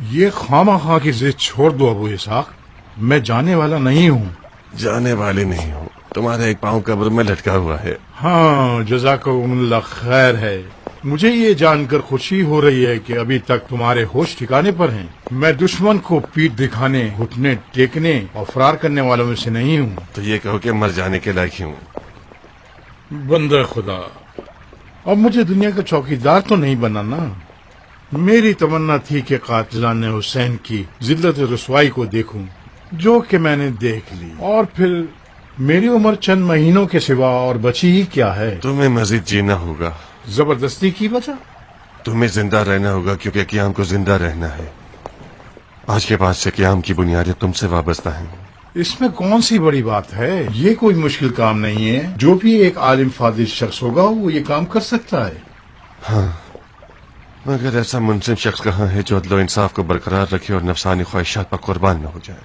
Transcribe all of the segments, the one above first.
یہ خواہ کی ضد چھوڑ دو ابو اسحاق، میں جانے والا نہیں ہوں۔ جانے والے نہیں ہو، تمہارا ایک پاؤں قبر میں لٹکا ہوا ہے۔ ہاں جزاکم اللہ خیر ہے، مجھے یہ جان کر خوشی ہو رہی ہے کہ ابھی تک تمہارے ہوش ٹھکانے پر ہیں۔ میں دشمن کو پیٹ دکھانے، گھٹنے ٹیکنے اور فرار کرنے والوں میں سے نہیں ہوں۔ تو یہ کہو کہ مر جانے کے لائق ہی ہوں۔ بندہ خدا، اب مجھے دنیا کا چوکیدار تو نہیں بنانا۔ میری تمنا تھی کہ قاتلان حسین کی ذلت و رسوائی کو دیکھوں، جو کہ میں نے دیکھ لی، اور پھر میری عمر چند مہینوں کے سوا اور بچی ہی کیا ہے۔ تمہیں مزید جینا ہوگا۔ زبردستی کی وجہ؟ تمہیں زندہ رہنا ہوگا، کیونکہ قیام کو زندہ رہنا ہے۔ آج کے بعد سے قیام کی بنیادیں تم سے وابستہ ہیں۔ اس میں کون سی بڑی بات ہے؟ یہ کوئی مشکل کام نہیں ہے، جو بھی ایک عالم فاضل شخص ہوگا وہ یہ کام کر سکتا ہے۔ ہاں، مگر ایسا منصف شخص کہاں ہے جو عدل و انصاف کو برقرار رکھے اور نفسانی خواہشات پر قربان نہ ہو جائے،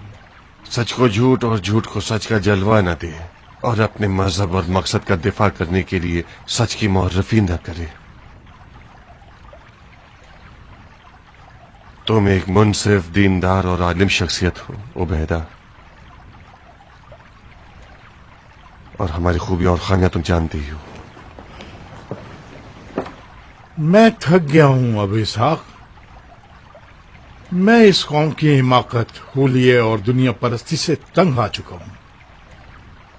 سچ کو جھوٹ اور جھوٹ کو سچ کا جلوہ نہ دے، اور اپنے مذہب اور مقصد کا دفاع کرنے کے لیے سچ کی معرفی نہ کرے۔ تم ایک منصف، دیندار اور عالم شخصیت ہو عبیدہ، اور ہماری خوبیاں اور خامیاں تم جانتی ہی ہو۔ میں تھک گیا ہوں ابو اسحاق، میں اس قوم کی حماقت، حولیے اور دنیا پرستی سے تنگ آ چکا ہوں۔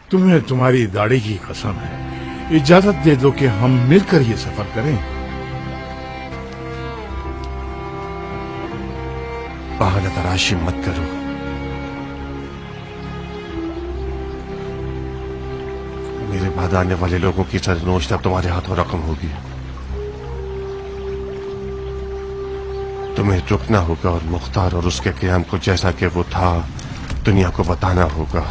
تمہیں تمہاری داڑھی کی قسم ہے، اجازت دے دو کہ ہم مل کر یہ سفر کریں۔ بہانہ تراشی مت کرو، میرے بعد آنے والے لوگوں کی سرنوشت اب تمہارے ہاتھوں رقم ہوگی۔ تمہیں رکنا ہوگا اور مختار اور اس کے قیام کو جیسا کہ وہ تھا دنیا کو بتانا ہوگا۔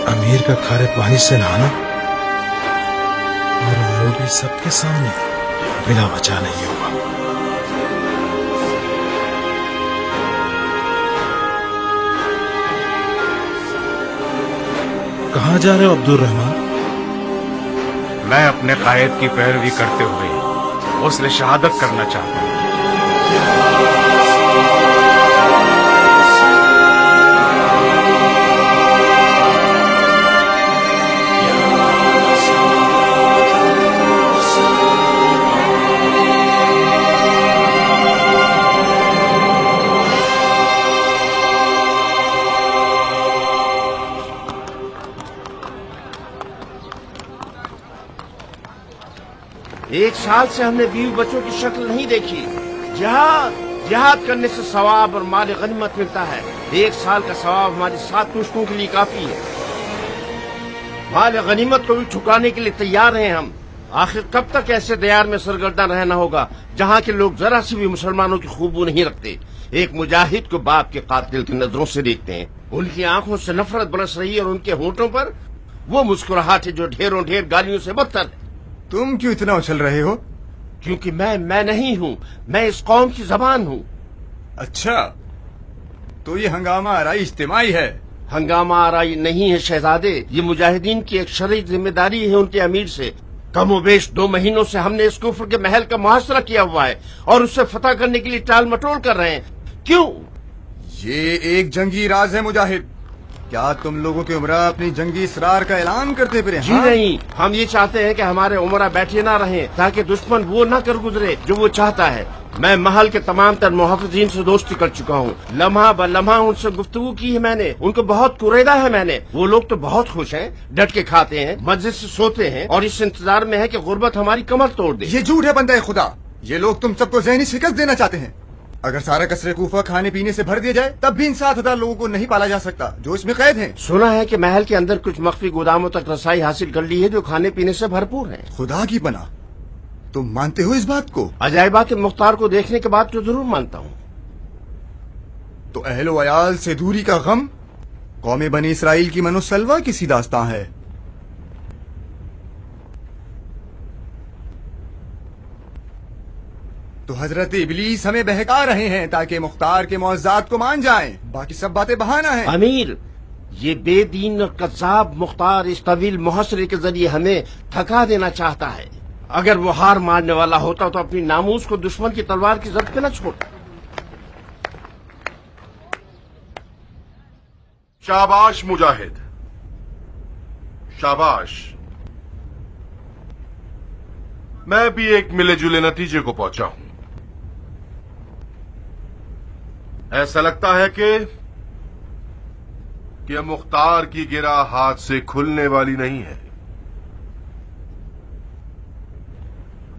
امیر کا کھارے پانی سے نہانا، اور وہ بھی سب کے سامنے، بلا وجہ نہیں ہوگا۔ کہاں جا رہے ہو عبد الرحمان؟ میں اپنے قائد کی پیروی کرتے ہوئے اس نے شہادت کرنا چاہتا ہوں۔ ایک سال سے ہم نے بیوی بچوں کی شکل نہیں دیکھی۔ جہاد کرنے سے ثواب اور مال غنیمت ملتا ہے۔ ایک سال کا ثواب ہماری 7 پشتوں کے لیے کافی ہے۔ مال غنیمت کو بھی ٹھکانے کے لیے تیار ہیں ہم۔ آخر کب تک ایسے دیار میں سرگرداں رہنا ہوگا جہاں کے لوگ ذرا سی بھی مسلمانوں کی خوبو نہیں رکھتے، ایک مجاہد کو باپ کے قاتل کی نظروں سے دیکھتے ہیں۔ ان کی آنکھوں سے نفرت برس رہی ہے اور ان کے ہونٹوں پر وہ مسکراہٹ ہے جو ڈھیروں ڈھیر گالیوں سے بدتر ہے۔ تم کیوں اتنا اچھل رہے ہو؟ کیونکہ میں نہیں ہوں، میں اس قوم کی زبان ہوں۔ اچھا، تو یہ ہنگامہ آرائی اجتماعی ہے؟ ہنگامہ آرائی نہیں ہے شہزادے، یہ مجاہدین کی ایک شرعی ذمہ داری ہے ان کے امیر سے۔ کم و بیش 2 مہینوں سے ہم نے اس کفر کے محل کا محاصرہ کیا ہوا ہے اور اسے فتح کرنے کے لیے ٹال مٹول کر رہے ہیں۔ کیوں؟ یہ ایک جنگی راز ہے مجاہد۔ کیا تم لوگوں کے عمرہ اپنی جنگی اسرار کا اعلان کرتے پھرے؟ جی نہیں، ہم یہ چاہتے ہیں کہ ہمارے عمرہ بیٹھے نہ رہیں تاکہ دشمن وہ نہ کر گزرے جو وہ چاہتا ہے۔ میں محل کے تمام تر محافظین سے دوستی کر چکا ہوں، لمحہ ب لمحہ ان سے گفتگو کی ہے میں نے، ان کو بہت کوریدا ہے میں نے۔ وہ لوگ تو بہت خوش ہیں، ڈٹ کے کھاتے ہیں، مزے سے سوتے ہیں، اور اس انتظار میں ہے کہ غربت ہماری کمر توڑ دے۔ یہ جھوٹ ہے بندہ خدا، یہ لوگ تم سب کو ذہنی شکست دینا چاہتے ہیں۔ اگر سارا قصر کوفہ کھانے پینے سے بھر دیا جائے تب بھی ان 7,000 لوگوں کو نہیں پالا جا سکتا جو اس میں قید ہیں۔ سنا ہے کہ محل کے اندر کچھ مخفی گوداموں تک رسائی حاصل کر لی ہے جو کھانے پینے سے بھرپور ہیں۔ خدا کی پناہ، تم مانتے ہو اس بات کو؟ عجائبات مختار کو دیکھنے کے بعد تو ضرور مانتا ہوں۔ تو اہل و عیال سے دوری کا غم قوم بنی اسرائیل کی من و سلوہ کی سی داستان ہے۔ تو حضرت ابلیس ہمیں بہکا رہے ہیں تاکہ مختار کے معجزات کو مان جائیں، باقی سب باتیں بہانہ ہیں۔ امیر، یہ بے دین اور قذاب مختار اس طویل محاصرے کے ذریعے ہمیں تھکا دینا چاہتا ہے۔ اگر وہ ہار مارنے والا ہوتا تو اپنی ناموس کو دشمن کی تلوار کی ضرب پہ نہ چھوڑتا۔ شاباش مجاہد، شاباش۔ میں بھی ایک ملے جلے نتیجے کو پہنچا ہوں۔ ایسا لگتا ہے کہ مختار کی گرہ ہاتھ سے کھلنے والی نہیں ہے،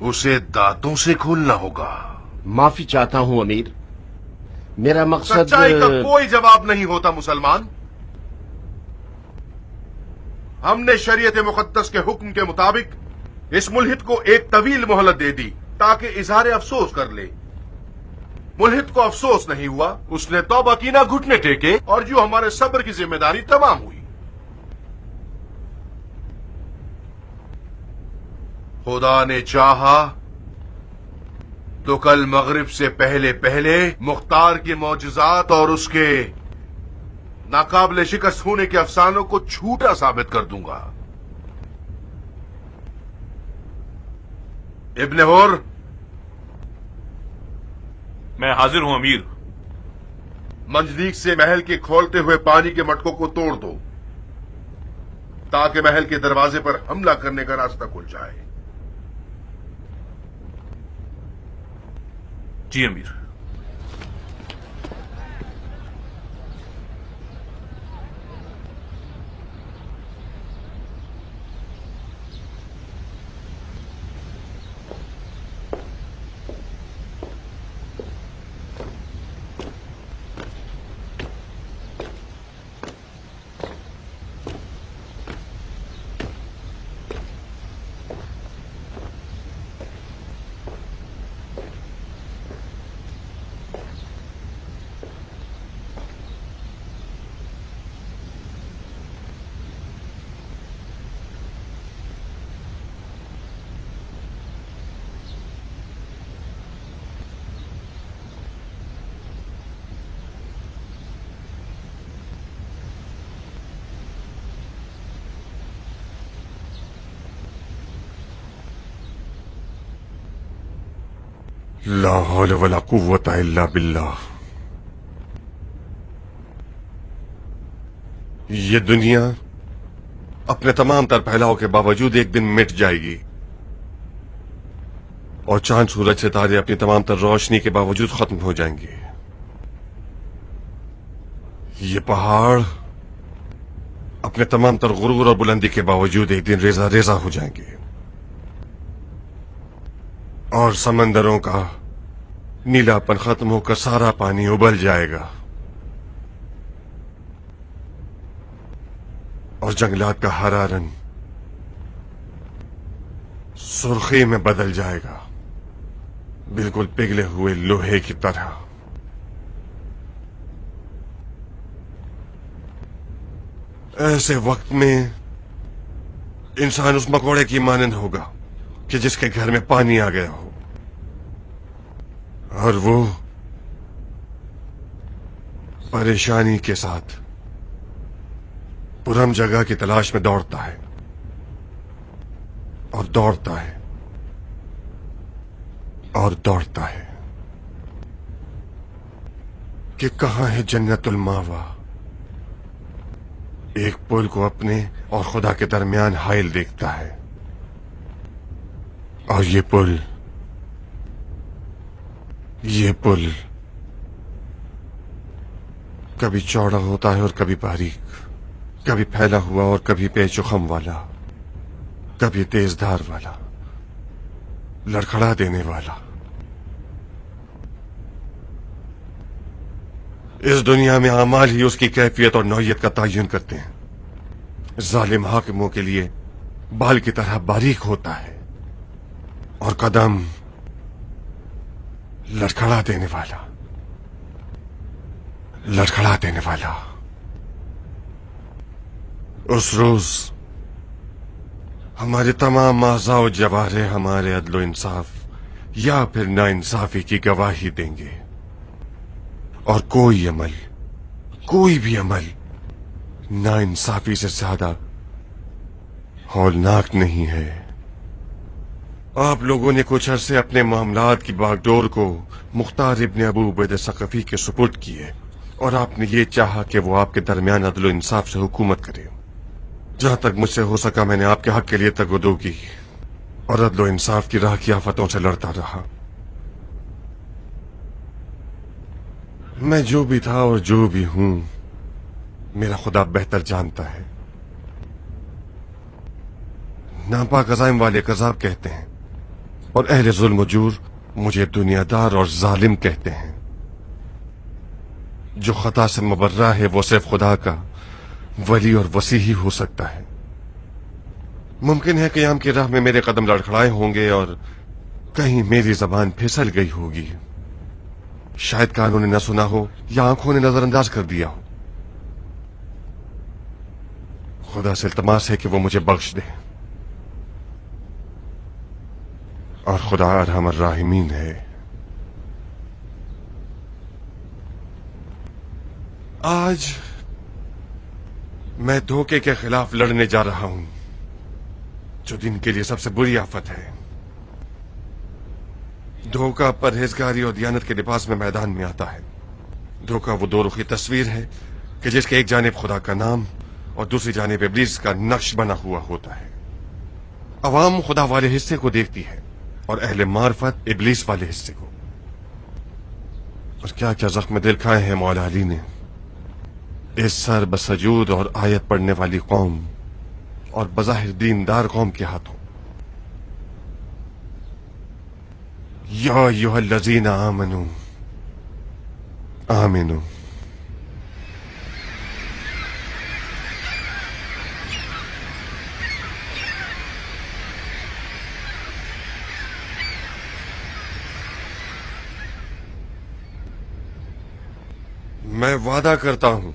اسے دانتوں سے کھولنا ہوگا۔ معافی چاہتا ہوں امیر، میرا مقصد سچائی کا کوئی جواب نہیں ہوتا مسلمان۔ ہم نے شریعت مقدس کے حکم کے مطابق اس ملحد کو ایک طویل مہلت دے دی تاکہ اظہار افسوس کر لے۔ ملحد کو افسوس نہیں ہوا، اس نے توبہ کی، نہ گھٹنے ٹیکے، اور جو ہمارے صبر کی ذمہ داری تمام ہوئی۔ خدا نے چاہا تو کل مغرب سے پہلے پہلے مختار کے معجزات اور اس کے ناقابل شکست ہونے کے افسانوں کو جھوٹا ثابت کر دوں گا۔ ابن ہور، میں حاضر ہوں امیر۔ منجنیق سے محل کے کھولتے ہوئے پانی کے مٹکوں کو توڑ دو تاکہ محل کے دروازے پر حملہ کرنے کا راستہ کھل جائے۔ جی امیر۔ لا حول ولا قوت الا باللہ۔ یہ دنیا اپنے تمام تر پھیلاؤ کے باوجود ایک دن مٹ جائے گی، اور چاند سورج ستارے اپنی تمام تر روشنی کے باوجود ختم ہو جائیں گے۔ یہ پہاڑ اپنے تمام تر غرور اور بلندی کے باوجود ایک دن ریزہ ریزہ ہو جائیں گے، اور سمندروں کا نیلا پن ختم ہو کر سارا پانی ابل جائے گا، اور جنگلات کا ہرا رنگ سرخی میں بدل جائے گا، بالکل پگھلے ہوئے لوہے کی طرح۔ ایسے وقت میں انسان اس مکوڑے کی مانند ہوگا کہ جس کے گھر میں پانی آ گیا ہو، اور وہ پریشانی کے ساتھ پرم جگہ کی تلاش میں دوڑتا ہے اور دوڑتا ہے اور دوڑتا ہے کہ کہاں ہے جنت الماوا۔ ایک پل کو اپنے اور خدا کے درمیان حائل دیکھتا ہے، اور یہ پل یہ पुल कभी चौड़ा होता है और कभी बारीक, कभी फैला हुआ और कभी पेचुखम वाला, कभी तेज धार वाला, लड़खड़ा देने वाला। इस दुनिया में अमाल ही उसकी कैफियत और नौयत का तयन करते हैं। जालिम हाकिमों के लिए बाल की तरह बारीक होता है और कदम लड़खड़ा देने वाला, लड़खड़ा देने वाला। उस रोज हमारे तमाम आज़ा जवारे हमारे अदलो इंसाफ या फिर नाइंसाफी की गवाही देंगे, और कोई भी अमल नाइंसाफी से ज्यादा हौलनाक नहीं है। आप लोगों ने कुछ अरसे अपने मामलात की बागडोर को मुख्तार इब्न अबू उबैदा सकफी के सुपुर्द किए, और आपने ये चाहा कि वो आपके दरमियान अदल इंसाफ से हुकूमत करे। जहां तक मुझसे हो सका मैंने आपके हक के लिए तगदो की और अदल इंसाफ की राह की आफतों से लड़ता रहा। मैं जो भी था और जो भी हूं, मेरा खुदा बेहतर जानता है। नापाक अज़ाइम वाले कज़ाब कहते हैं और अहले जुल्म जूर मुझे दुनियादार और जालिम कहते हैं। जो खता से मुबर्रा है वो सिर्फ खुदा का वली और वसी ही हो सकता है। मुमकिन है क़याम की राह में मेरे कदम लड़खड़ाए होंगे और कहीं मेरी जबान फिसल गई होगी। शायद कानों ने न सुना हो या आंखों ने नजरअंदाज कर दिया हो। खुदा से इल्तमास है कि वो मुझे बख्श दे, और खुदा अरहम अर्राहिमीन है। आज मैं धोखे के खिलाफ लड़ने जा रहा हूं, जो दिन के लिए सबसे बुरी आफत है। धोखा परहेजगारी और दियानत के लिबास में मैदान में आता है। धोखा वो दो रुखी तस्वीर है कि जिसके एक जानिब खुदा का नाम और दूसरी जानिब इब्लीस का नक्श बना हुआ होता है। अवाम खुदा वाले हिस्से को देखती है और अहले मार्फत इब्लीस वाले हिस्से को। और क्या क्या जख्म दिल खाए हैं मौला अली ने इस सर बसजूद और आयत पढ़ने वाली कौम और बज़ाहिर दीनदार कौम के हाथों। या अय्युहल्लज़ीना आमनू आमिनू। मैं वादा करता हूं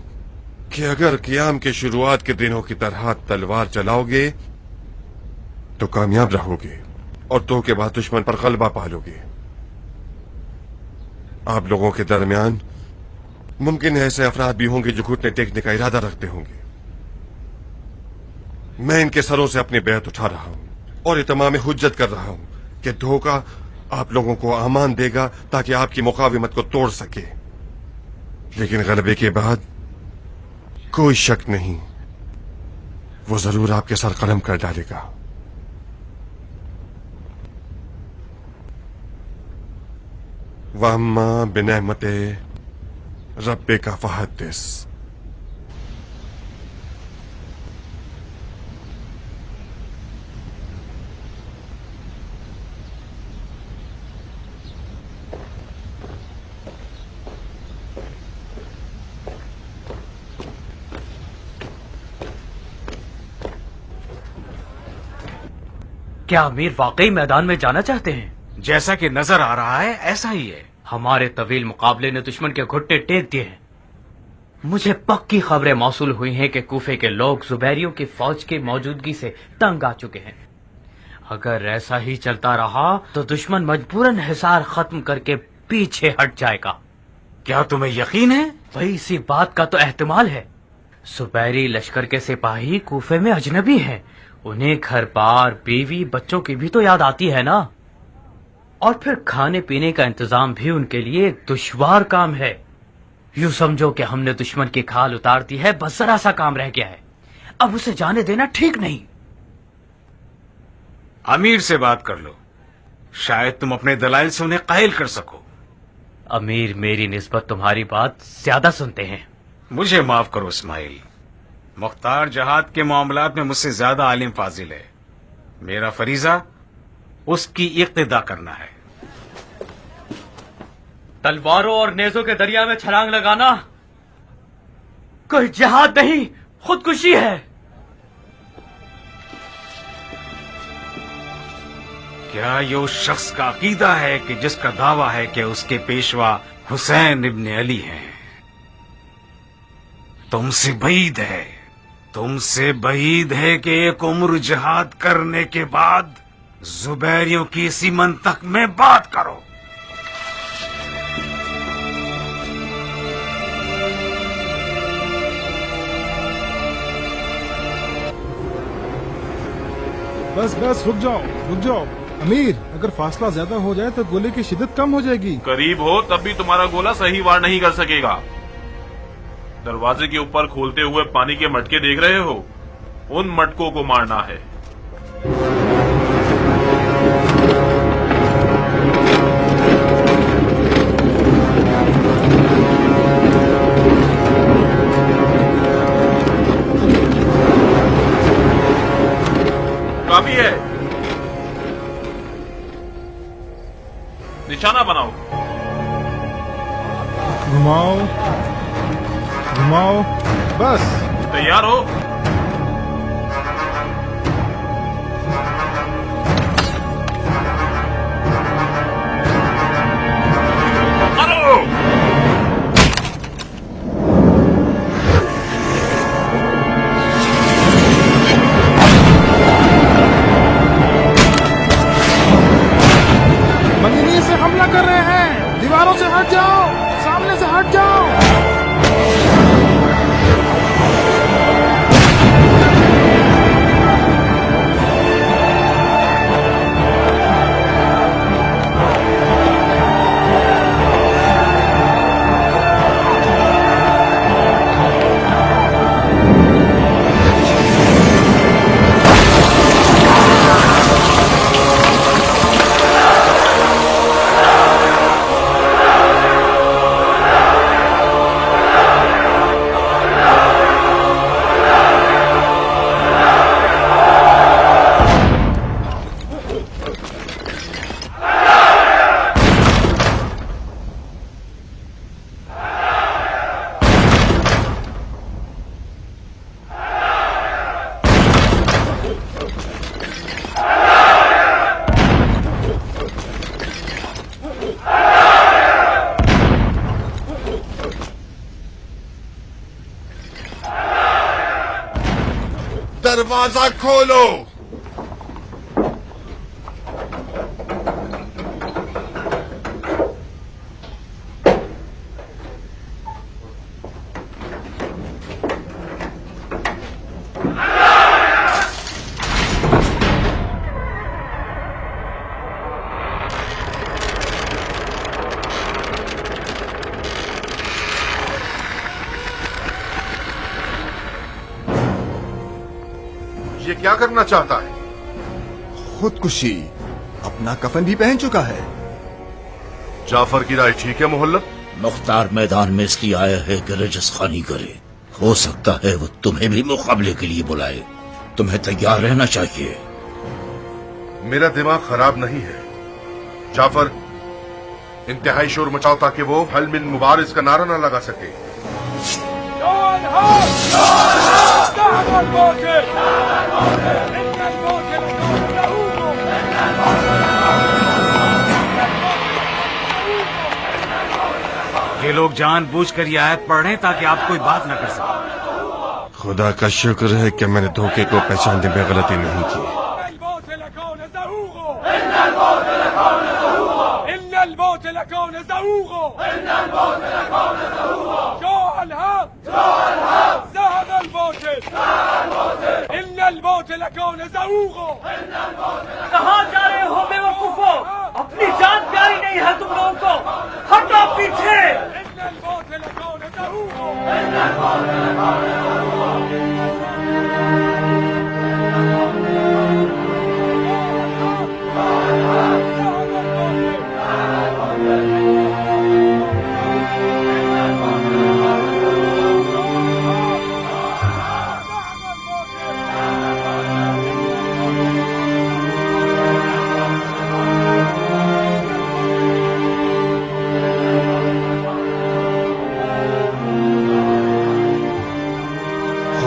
कि अगर क़याम के शुरुआत के दिनों की तरह तलवार चलाओगे तो कामयाब रहोगे और तो के बाद दुश्मन पर गलबा पालोगे। आप लोगों के दरमियान मुमकिन है ऐसे अफराद भी होंगे जो घुटने टेकने का इरादा रखते होंगे। मैं इनके सरों से अपनी बैत उठा रहा हूं और इत्माम हुज्जत कर रहा हूं कि धोखा आप लोगों को अमान देगा ताकि आपकी मुकाविमत को तोड़ सके, लेकिन गलबे के बाद कोई शक नहीं वो जरूर आपके सर कलम कर डालेगा। वअम्मा बिनेमते रब्बिका फहद्दिस। क्या अमीर वाकई मैदान में जाना चाहते हैं? जैसा कि नजर आ रहा है ऐसा ही है। हमारे तवील मुकाबले ने दुश्मन के घुटने टेक दिए हैं। मुझे पक्की खबरें मौसूल हुई हैं कि कूफे के लोग जुबैरियों की फौज की मौजूदगी से तंग आ चुके हैं। अगर ऐसा ही चलता रहा तो दुश्मन मजबूरन हिसार खत्म करके पीछे हट जाएगा। क्या तुम्हें यकीन है? वही इसी बात का तो एहतमाल है। जुबैरी लश्कर के सिपाही कूफे में अजनबी हैं। उन्हें घर बार बीवी बच्चों की भी तो याद आती है ना, और फिर खाने पीने का इंतजाम भी उनके लिए एक दुश्वार काम है। यूं समझो कि हमने दुश्मन की खाल उतार दी है, बस जरा सा काम रह गया है। अब उसे जाने देना ठीक नहीं। अमीर से बात कर लो, शायद तुम अपने दलाइल से उन्हें कायल कर सको। अमीर मेरी निस्बत तुम्हारी बात ज्यादा सुनते हैं। मुझे माफ करो इस्माइल, मुख्तार जहाद के मामलात में मुझसे ज्यादा आलिम फाजिल है। मेरा फरीजा उसकी इक्तिदा करना है। तलवारों और नेजों के दरिया में छलांग लगाना कोई जिहाद नहीं, खुदकुशी है। क्या ये उस शख्स का अकीदा है कि जिसका दावा है कि उसके पेशवा हुसैन इब्न अली हैं? तुमसे बईद है कि एक उम्र जिहाद करने के बाद जुबैरियों की इसी मंतक में बात करो। बस बस रुक जाओ। अमीर, अगर फासला ज्यादा हो जाए तो गोले की शिद्दत कम हो जाएगी। करीब हो तब भी तुम्हारा गोला सही वार नहीं कर सकेगा। दरवाजे के ऊपर खोलते हुए पानी के मटके देख रहे हो? उन मटकों को मारना है। काफी है, निशाना बनाओ। घुमाओ, बस। तैयार हो? मारो। मंदिर से हमला कर रहे हैं, दीवारों से हट जाओ, सामने से हट जाओ। दरवाजा खोलो। ये क्या करना चाहता है? खुदकुशी। अपना कफन भी पहन चुका है। जाफर की राय ठीक है मोहल्लत? मुख्तार मैदान में इसलिए आया है कि रजस खानी करे। हो सकता है वो तुम्हें भी मुकाबले के लिए बुलाए। तुम्हें तैयार रहना चाहिए। मेरा दिमाग खराब नहीं है। जाफर, इंतहाई शोर मचाओ ताकि वो हल मिन मुबारिज का नारा न लगा सके। ये लोग जानबूझकर ये आयत पढ़ रहे हैं ताकि आप कोई बात न कर सकें। खुदा का शुक्र है कि मैंने धोखे को पहचानने में गलती नहीं की। कहाँ जा रहे हो बेवकूफो? अपनी जान प्यारी नहीं है तुम लोगों को? हटो पीछे।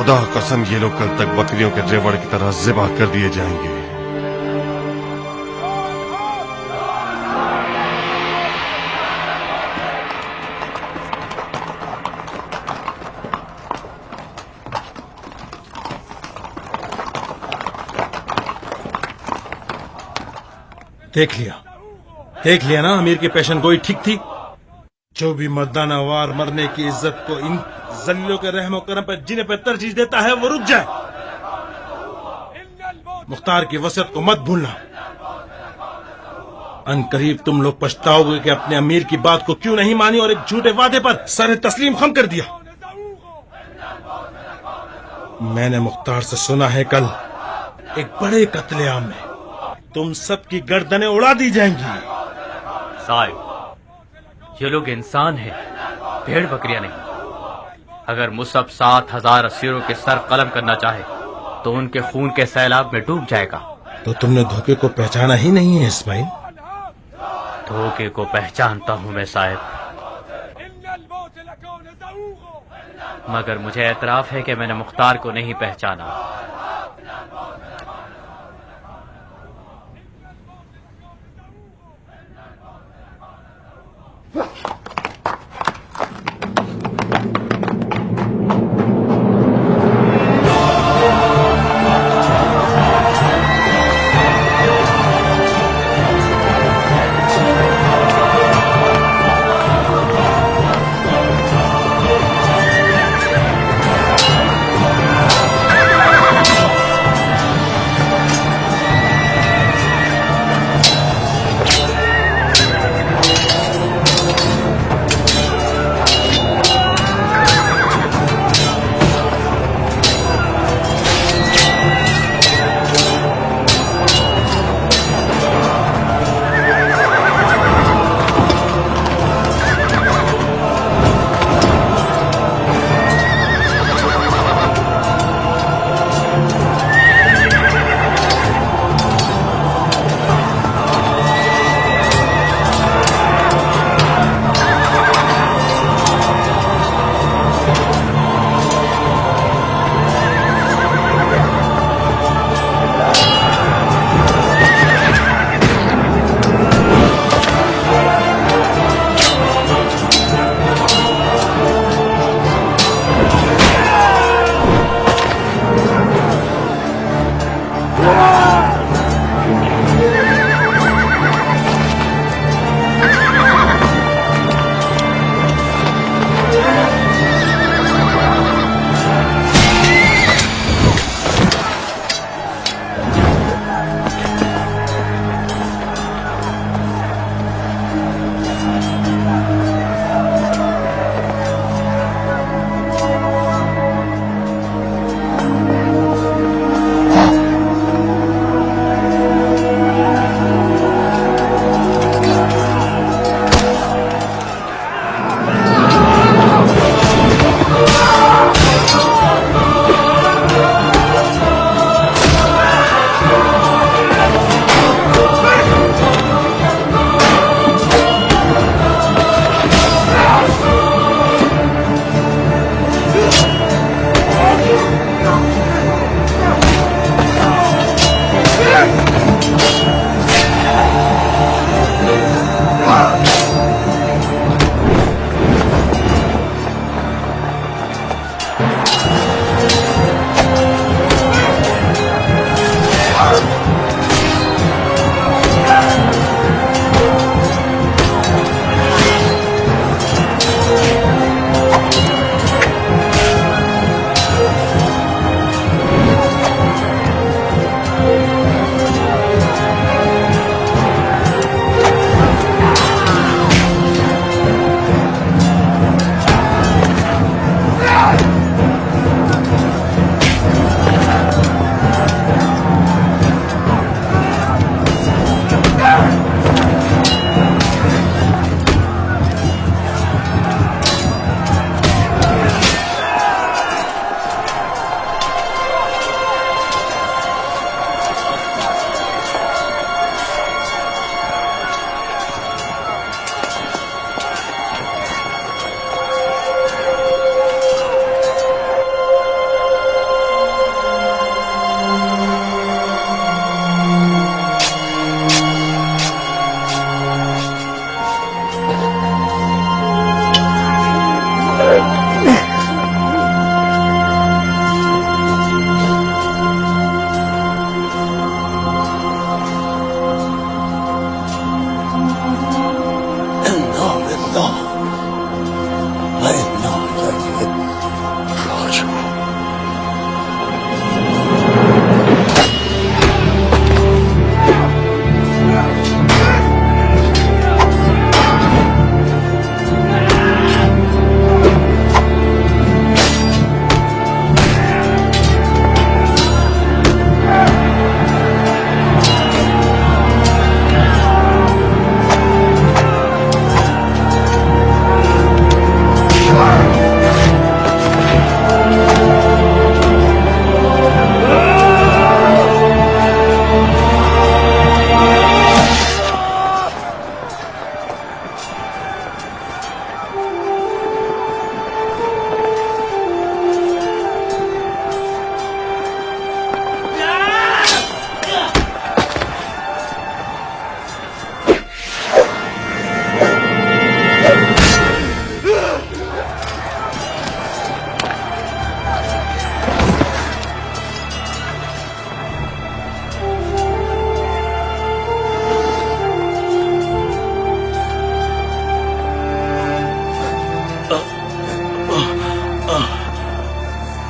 खुदा कसम ये लोग कल तक बकरियों के रेवड़ की तरह ज़िबा कर दिए जाएंगे। देख लिया ना अमीर की पेशन गोई ठीक थी। जो भी मर्दाना वार मरने की इज्जत को इन जलीलों के रहमो करम पर जिन्हें पर तरजीह देता है वो रुक जाए। मुख्तार की वसीयत को मत भूलना। अनकरीब तुम लोग पछताओगे कि अपने अमीर की बात को क्यों नहीं मानी और एक झूठे वादे पर सर तस्लीम खम कर दिया। मैंने मुख्तार से सुना है कल एक बड़े कत्लेआम में तुम सबकी गर्दनें उड़ा दी जाएंगी। साहिब, ये लोग इंसान हैं, भेड़ बकरियां नहीं। अगर मुसब 7,000 असीरों के सर कलम करना चाहे तो उनके खून के सैलाब में डूब जाएगा। तो तुमने धोखे को पहचाना ही नहीं है इस्माइल। धोखे को पहचानता हूं मैं साहिब, मगर मुझे एतराफ है कि मैंने मुख्तार को नहीं पहचाना।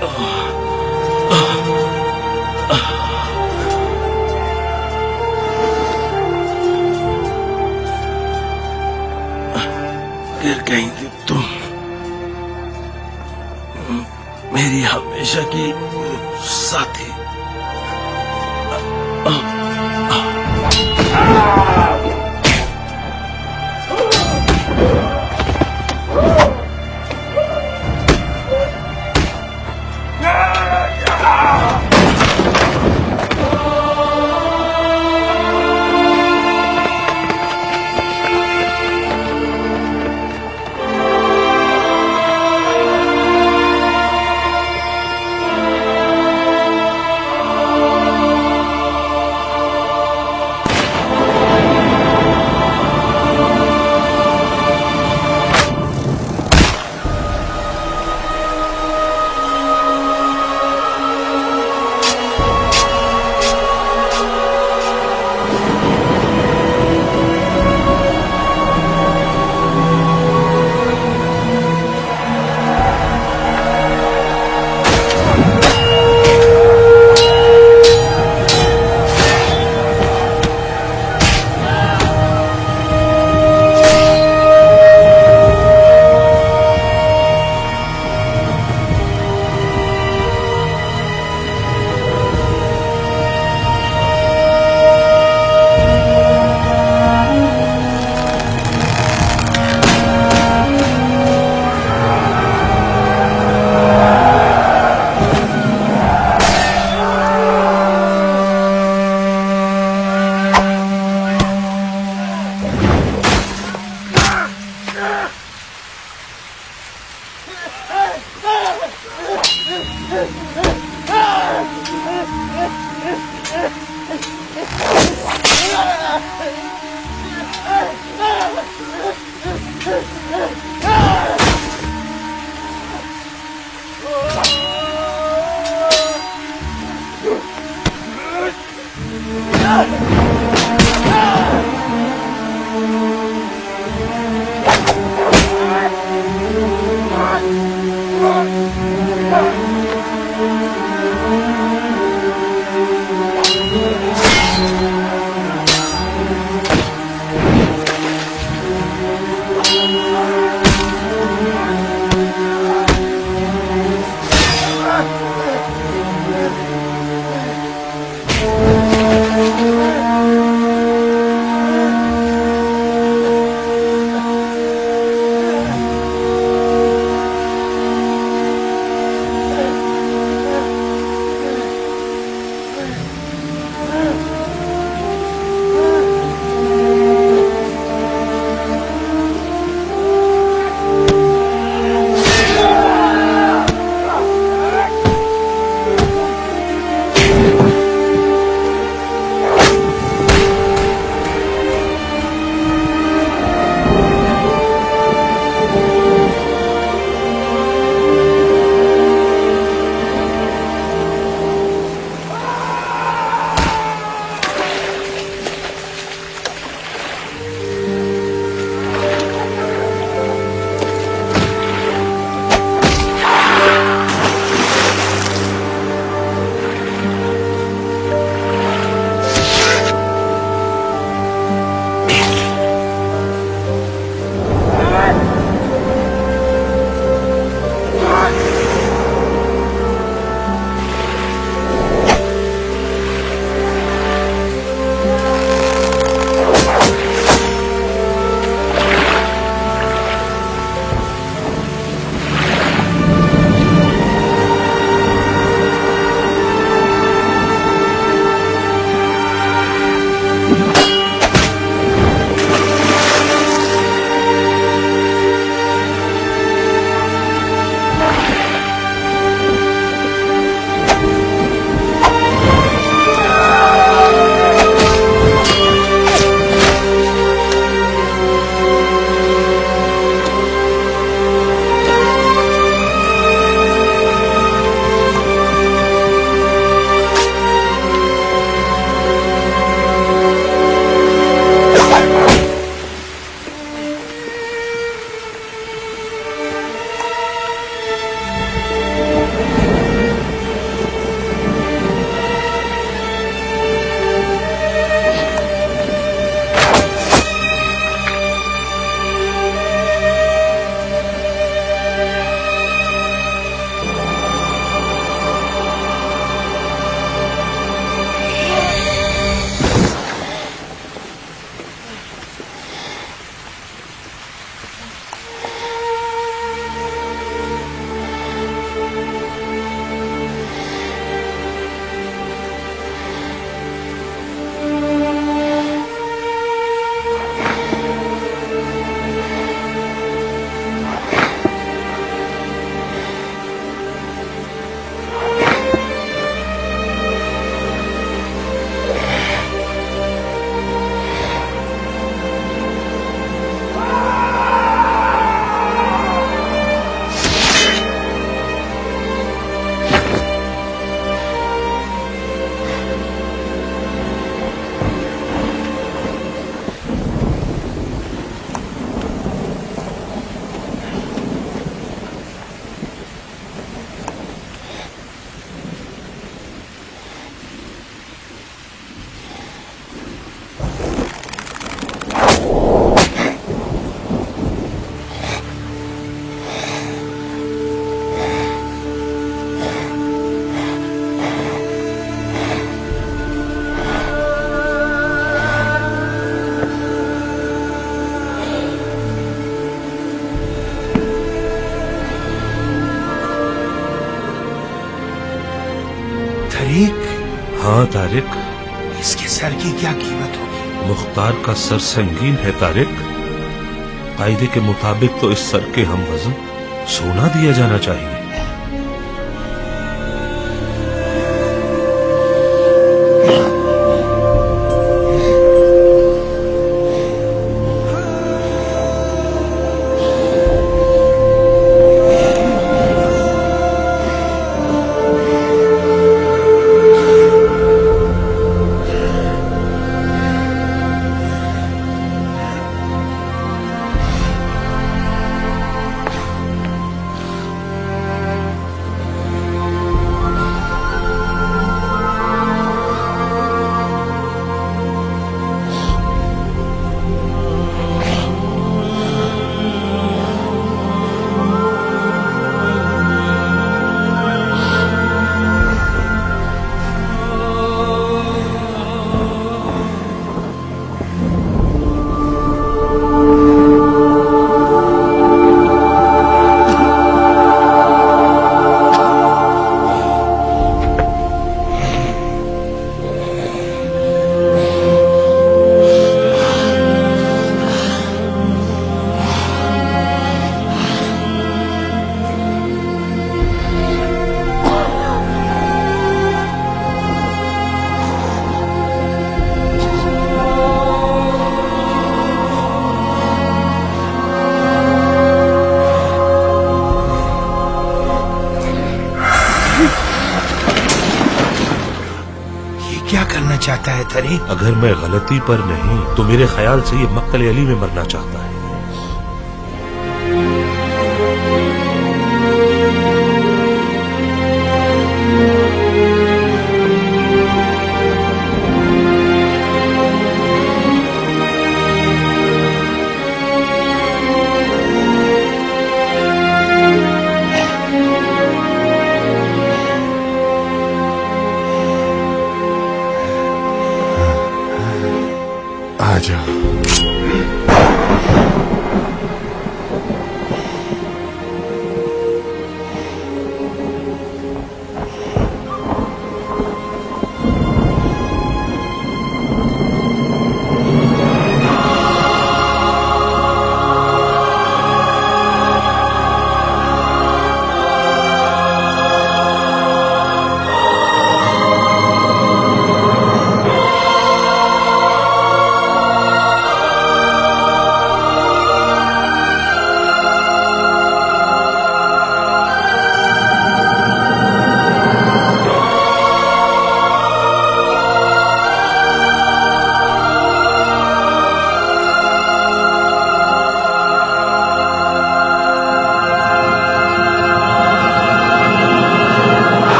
گر گئی تھی تم، میری ہمیشہ کی ساتھی۔ तारिक, हाँ तारिक, इसके सर की क्या कीमत होगी? मुख्तार का सर संगीन है तारिक। कायदे के मुताबिक तो इस सर के हम वजन सोना दिया जाना चाहिए। क्या करना चाहता है तारिक? अगर मैं गलती पर नहीं तो मेरे ख्याल से ये मक्तल अली में मरना चाहता है।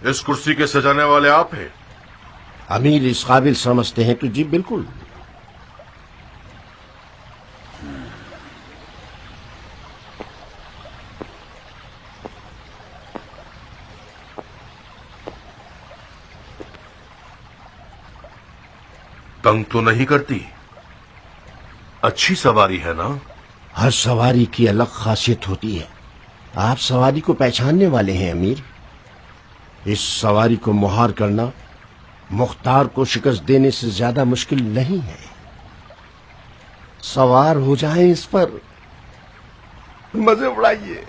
इस कुर्सी के सजाने वाले आप हैं? अमीर इस काबिल समझते हैं तो जी बिल्कुल। तंग तो नहीं करती? अच्छी सवारी है ना? हर सवारी की अलग खासियत होती है। आप सवारी को पहचानने वाले हैं अमीर। इस सवारी को मुहार करना मुख्तार को शिकस्त देने से ज्यादा मुश्किल नहीं है। सवार हो जाएं इस पर, मजे उड़ाइए।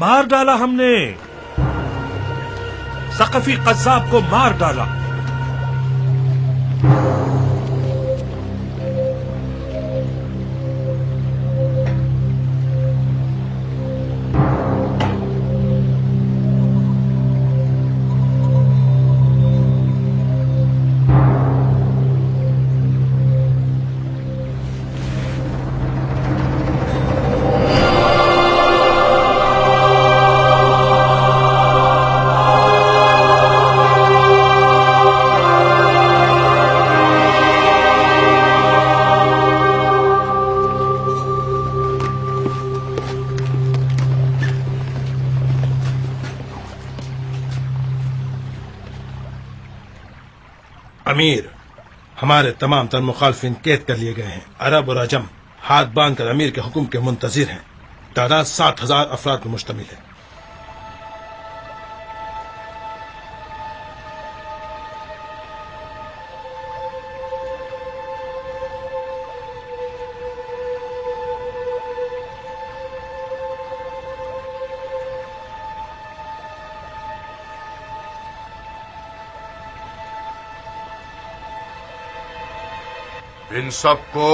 मार डाला हमने, सकफी कज्जाब को मार डाला। अमीर, हमारे तमाम तर मुखालफिन कैद कर लिए गए हैं। अरब और अजम हाथ बांध कर अमीर के हुक्म के मुंतजिर हैं। तादाद 60,000 अफराद पर मुश्तमिल है। इन सबको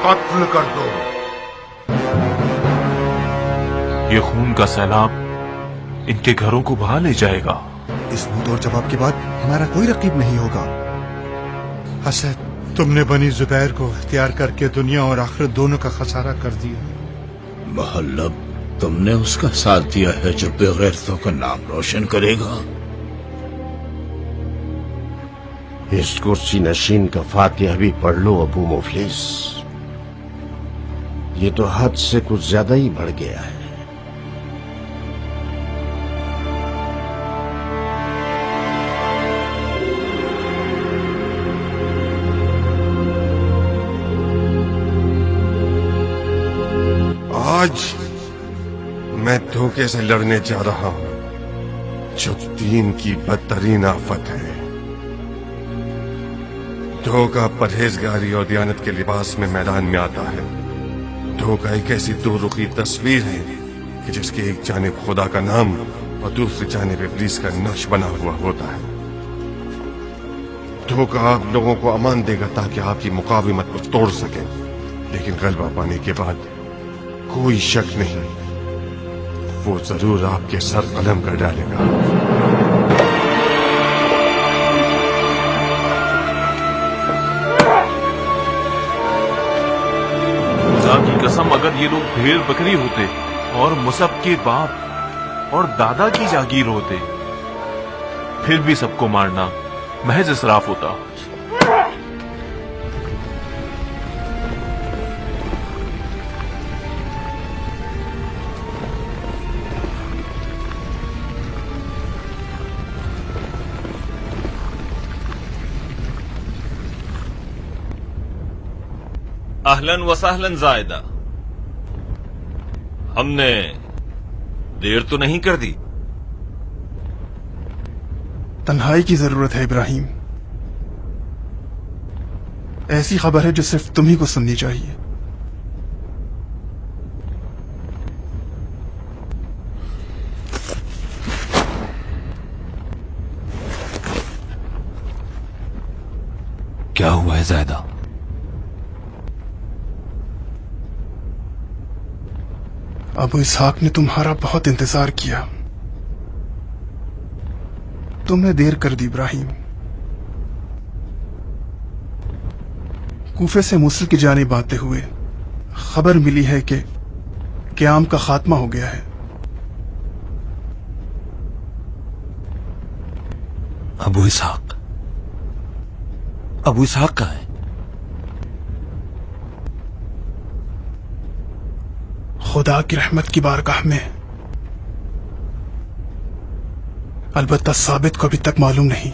कत्ल कर दो। ये खून का सैलाब इनके घरों को बहा ले जाएगा। इस मुंहतोड़ जवाब के बाद हमारा कोई रकीब नहीं होगा। हसद, तुमने बनी जुबैर को इख्तियार करके दुनिया और आखिरत दोनों का खसारा कर दिया। महल्लब, तुमने उसका साथ दिया है जो बेगैरतों का नाम रोशन करेगा। इस कुर्सी नशीन का फातिहा भी पढ़ लो अबू मुफलिस। ये तो हद से कुछ ज्यादा ही बढ़ गया है। आज मैं धोखे से लड़ने जा रहा हूं, जो दीन की बदतरीन आफत है। धोखा परहेजगारी और दियानत के लिबास में मैदान में आता है। धोखा एक ऐसी दो रुखी तस्वीर है कि जिसके एक जानिब खुदा का नाम और दूसरी जानिब इब्लीस का नक्श बना हुआ होता है। धोखा आप लोगों को अमान देगा ताकि आपकी मुकाविमत को तोड़ सके, लेकिन गलबा पाने के बाद कोई शक नहीं, वो जरूर आपके सर कलम कर डालेगा। की कसम, अगर ये लोग भेड़ बकरी होते और मुसब के बाप और दादा की जागीर होते, फिर भी सबको मारना महज इसराफ होता। अहलन व सहलन जायदा, हमने देर तो नहीं कर दी? तन्हाई की जरूरत है इब्राहिम। ऐसी खबर है जो सिर्फ तुम ही को सुननी चाहिए। क्या हुआ है जायदा? अबू इसहाक ने तुम्हारा बहुत इंतजार किया। तुमने देर कर दी इब्राहिम। कूफे से मूसल की जानिब आते हुए खबर मिली है कि क़याम का खात्मा हो गया है। अबू इसहाक कहाँ है? खुदा की रहमत की बारगाह में। अलबत्ता साबित को अभी तक मालूम नहीं।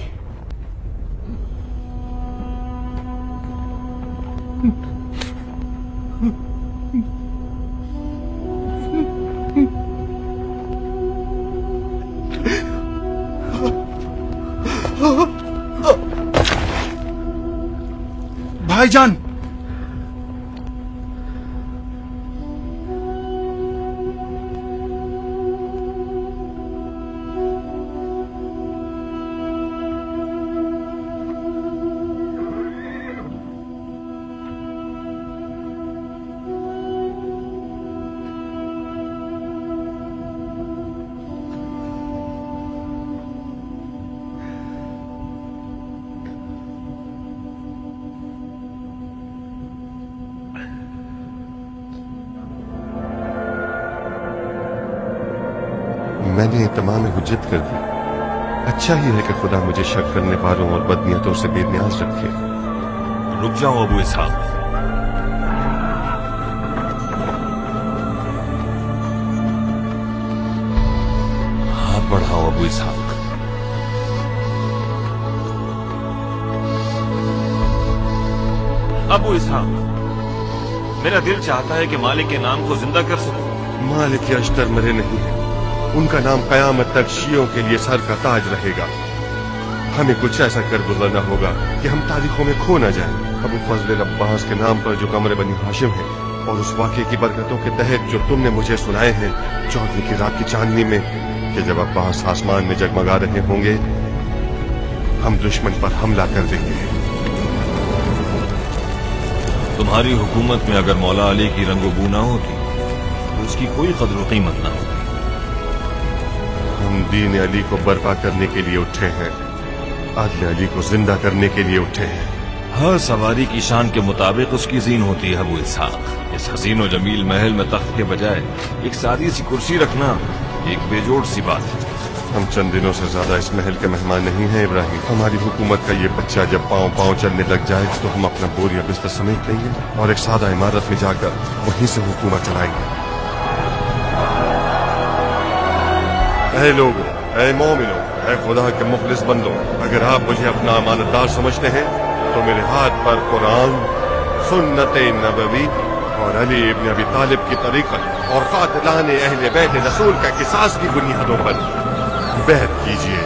भाईजान, میں نے تمام حجت کر دی. اچھا ہی ہے کہ خدا مجھے شک کرنے والوں اور بدنیتوں سے بے نیاز رکھے. رک جاؤ ابو اسحاق. ہاتھ بڑھاؤ ابو اسحاق. ابو اسحاق، میرا دل چاہتا ہے کہ مالک کے نام کو زندہ کر سکوں. مالک اشتر مرے نہیں ہیں. ان کا نام قیامت تک شیعوں کے لیے سر کا تاج رہے گا. ہمیں کچھ ایسا کر گزرنا ہوگا کہ ہم تاریخوں میں کھو نہ جائیں. ابو فضل عباس کے نام پر جو قمر بنی ہاشم ہے اور اس واقعے کی برکتوں کے تحت جو تم نے مجھے سنائے ہیں 14 کی رات کی چاندنی میں کہ جب عباس آسمان میں جگمگا رہے ہوں گے، ہم دشمن پر حملہ کر دیں گے. تمہاری حکومت میں اگر مولا علی کی رنگ و بو نہ ہوتی تو اس کی کوئی قدر و قیمت نہ ہوتی. ہم دین علی کو برپا کرنے کے لیے اٹھے ہیں، عدل علی کو زندہ کرنے کے لیے اٹھے ہیں. ہر سواری کی شان کے مطابق اس کی زین ہوتی ہے ابو اسحاق. اس حسین و جمیل محل میں تخت کے بجائے ایک سادی سی کرسی رکھنا ایک بے جوڑ سی بات ہے. ہم چند دنوں سے زیادہ اس محل کے مہمان نہیں ہیں ابراہیم. ہماری حکومت کا یہ بچہ جب پاؤں پاؤں چلنے لگ جائے تو ہم اپنا بور یا بستر سمیٹ لیں گے اور ایک سادہ عمارت میں جا کر وہیں سے حکومت چلائیں گے. اے لوگوں، اے مومنوں، اے خدا کے مخلص بندوں، اگر آپ مجھے اپنا امانت دار سمجھتے ہیں تو میرے ہاتھ پر قرآن، سنت نبوی اور علی ابن ابی طالب کی طریقت اور قاتلان اہل بیت رسول کا قصاص کی بنیادوں پر بیعت کیجیے.